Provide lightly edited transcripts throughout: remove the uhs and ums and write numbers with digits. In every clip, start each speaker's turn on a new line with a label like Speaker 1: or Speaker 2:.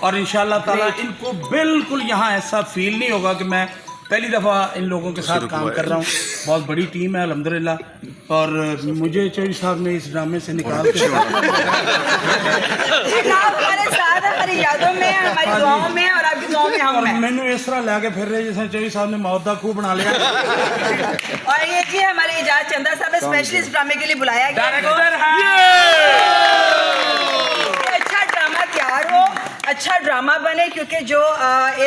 Speaker 1: और इंशाल्लाह ताला इनको बिल्कुल यहाँ ऐसा फील नहीं होगा कि मैं पहली दफ़ा इन लोगों के साथ काम कर रहा हूँ। बहुत बड़ी टीम है अल्हम्दुलिल्लाह, और मुझे चौधरी साहब ने इस ड्रामे से निकाल के
Speaker 2: हमारे साथ है, हमारी यादों में, हमारी दुआओं में और आपकी दुआओं में हम हैं।
Speaker 1: मैंने इस तरह लैके फिर रहे जैसे चौधरी साहब ने मौत का खूह बना लिया।
Speaker 2: और ये जी हमारे इजाज चंदा साहब है, स्पेशलिस्ट ड्रामे के लिए बुलाया गया है। अच्छा ड्रामा तैयार हो, अच्छा ड्रामा बने, क्योंकि जो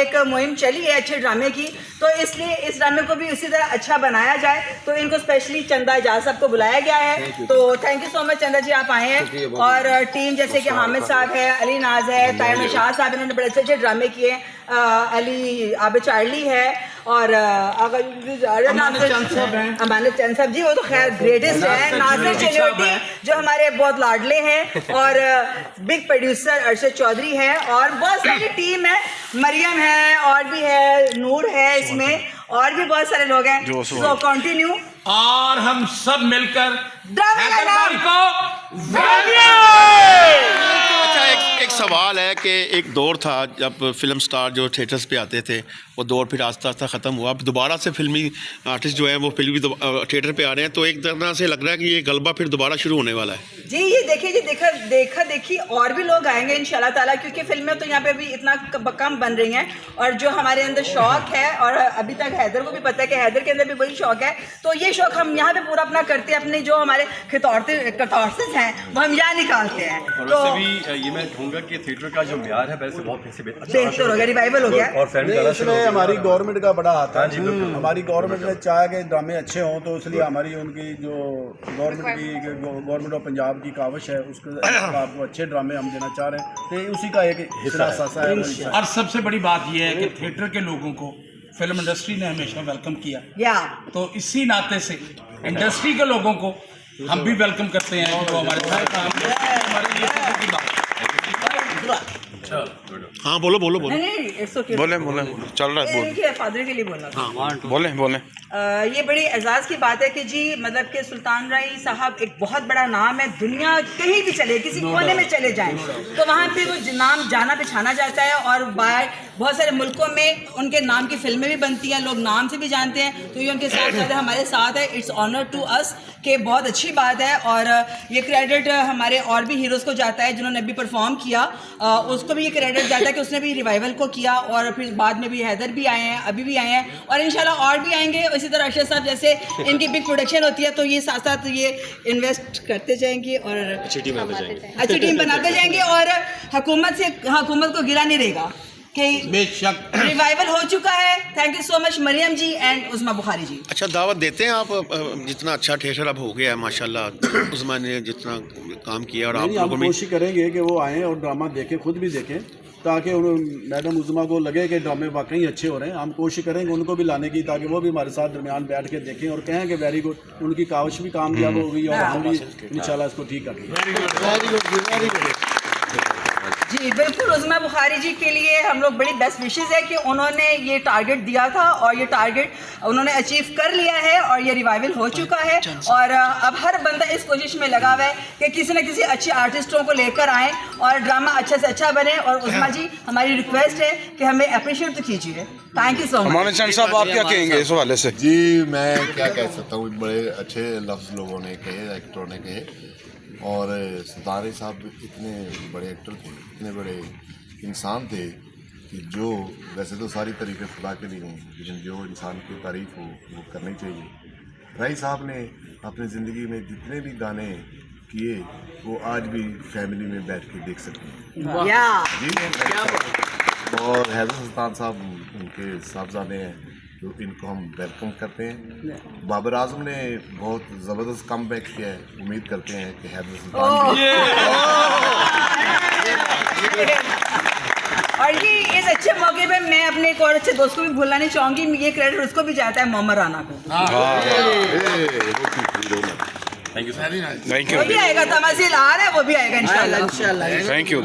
Speaker 2: एक मुहिम चली है अच्छे ड्रामे की, तो इसलिए इस ड्रामे को भी उसी तरह अच्छा बनाया जाए। तो इनको स्पेशली चंदा इजाज साहब को बुलाया गया है। तो थैंक यू सो मच चंदा जी, आप आए हैं। और टीम जैसे कि हामिद साहब है, अली नाज है, तायम शाह साहब, इन्होंने बड़े अच्छे ड्रामे किए। अली आबिद चार्ली है, और अमानत चंद साहब जी, वो तो खैर ग्रेटेस्ट है। नासिर चिन्होटी जो हमारे बहुत लाडले हैं, और बिग प्रोड्यूसर अरशद चौधरी है, और बहुत सारी टीम है, मरियम है, और भी है, नूर है इसमें, और भी बहुत सारे लोग हैं। सो कंटिन्यू,
Speaker 1: और हम सब मिलकर
Speaker 2: ड्रामे
Speaker 1: को
Speaker 3: अच्छा, एक सवाल है कि एक दौर था जब फिल्म स्टार जो थिएटर्स पे आते थे, वो दौर फिर आस्ता आस्ता ख़त्म हुआ। अब दोबारा से फिल्मी आर्टिस्ट जो है वो फिल्मी थिएटर पे आ रहे हैं, तो एक तरह से लग रहा है कि ये गलबा फिर दोबारा शुरू होने वाला है।
Speaker 2: जी ये देखिए जी, देखा देखी और भी लोग आएंगे इंशाल्लाह ताला, क्योंकि फिल्में तो यहाँ पे अभी इतना कम बन रही हैं, और जो हमारे अंदर शौक है, और अभी तक हैदर को भी पता है कि हैदर के अंदर भी वही शौक है, तो ये शौक हम यहाँ पे पूरा अपना करते हैं। अपने जो हमारे कथौर्सिस हैं वो हम यहाँ निकालते हैं। तो
Speaker 4: ये मैं कहूँगा कि थिएटर का जो म्यार है वैसे बहुत
Speaker 2: बेहतर हो गया, रिवाइवल हो गया।
Speaker 4: और
Speaker 5: इसमें हमारी गवर्नमेंट का बड़ा हाथ है। हमारी गवर्नमेंट ने चाहा कि ड्रामे अच्छे हों, तो इसलिए हमारी उनकी जो गवर्नमेंट ऑफ पंजाब की काविश है, उसके आपको अच्छे ड्रामे हम देना चाह रहे हैं, तो उसी का एक हिस्सा है।
Speaker 1: और सबसे बड़ी बात यह है कि थिएटर के लोगों को फिल्म इंडस्ट्री ने हमेशा वेलकम किया, तो इसी नाते से इंडस्ट्री के लोगों को हम भी वेलकम करते हैं जो हमारे साथ काम करते हैं। हमारे लिए सबसे बड़ी बात।
Speaker 3: हाँ बोलो बोलो बोलो
Speaker 2: नहीं,
Speaker 3: बोले चल रहा है,
Speaker 2: फादर के लिए बोलना।
Speaker 3: बोले
Speaker 2: ये बड़ी एजाज़ की बात है कि जी मतलब कि सुल्तान राई साहब एक बहुत बड़ा नाम है, दुनिया कहीं भी चले, किसी कोने में चले जाएं तो वहाँ पे वो नाम जाना पहचाना जाता है, और बाहर बहुत सारे मुल्कों में उनके नाम की फिल्में भी बनती हैं, लोग नाम से भी जानते हैं। तो ये उनके साथ साथ हमारे साथ है, इट्स ऑनर टू अस कि बहुत अच्छी बात है। और ये क्रेडिट हमारे और भी हीरोज़ को जाता है जिन्होंने अभी परफॉर्म किया, उसको भी ये क्रेडिट जाता है कि उसने भी रिवाइवल को किया, और फिर बाद में भी हैदर भी आए हैं, अभी भी आए हैं, और इंशाल्लाह और भी आएंगे। इसी तरह अरशद साहब जैसे इनकी बिग प्रोडक्शन होती है, तो ये साथ साथ ये इन्वेस्ट करते जाएंगे और अच्छी टीम बनाते जाएंगे, और हुकूमत को गिरा नहीं रहेगा कि
Speaker 1: बेशक
Speaker 2: रिवाइवल हो चुका है। Thank you so much Maryam ji and Usma Bukhari ji.
Speaker 3: अच्छा दावत देते हैं आप, जितना अच्छा थिएटर अब हो गया है माशाल्लाह, उस्मा ने जितना काम किया, और आप लोगों
Speaker 5: हम
Speaker 3: में
Speaker 5: कोशिश करेंगे कि वो आएँ और ड्रामा देखें, खुद भी देखें, ताकि मैडम उज़मा को लगे कि ड्रामे वाकई अच्छे हो रहे हैं। हम कोशिश करेंगे उनको भी लाने की, ताकि वो भी हमारे साथ दरमियान बैठ के देखें और कहें कि वेरी गुड, उनकी काविश भी कामयाब हो गई, और हम भी इंशाल्लाह इसको ठीक करेंगे।
Speaker 2: जी बिल्कुल, उस्मा बुखारी जी के लिए हम लोग बड़ी बेस्ट विशेज़ है कि उन्होंने ये टारगेट दिया था, और ये टारगेट उन्होंने अचीव कर लिया है, और ये रिवाइवल हो चुका है। और अब हर बंदा इस कोशिश में लगा हुआ है कि किसी न किसी अच्छे आर्टिस्टों को लेकर आएँ और ड्रामा अच्छे से अच्छा बने। और उस्मा जी हमारी रिक्वेस्ट है कि हमें अप्रिशिएट तो कीजिए। Thank you so much.
Speaker 3: Amanat Chand sahab, आप क्या कहेंगे इस हवाले से?
Speaker 6: जी मैं क्या कह सकता हूँ, बड़े अच्छे लफ्ज़ लोगों ने कहे, एक्टरों ने कहे, और सुल्तान राई साहब इतने बड़े एक्टर थे, इतने बड़े इंसान थे कि जो वैसे तो सारी तारीफ़ें खुदा के लिए हैं, लेकिन जो इंसान की तारीफ़ हो वो करनी चाहिए। राई साहब ने अपनी ज़िंदगी में जितने भी गाने किए वो आज भी फैमिली में बैठ के देख सकते हैं जी। और हैदर सुल्तान साहब उनके साहबजादे हैं, तो इनको हम वेलकम करते हैं। बाबर आजम ने बहुत ज़बरदस्त कम बैक किया है, उम्मीद करते हैं कि हैदर सुल्तान
Speaker 2: और ये इस अच्छे मौके पे मैं अपने एक और अच्छे दोस्त को भी भूलना नहीं चाहूँगी, ये क्रेडिट उसको भी जाता है, मोहम्मद राना को।
Speaker 4: Thank you.
Speaker 2: वो भी आएगा, तमासील आ रहा है, वो भी आएगा इंशाल्लाह।
Speaker 3: Thank you.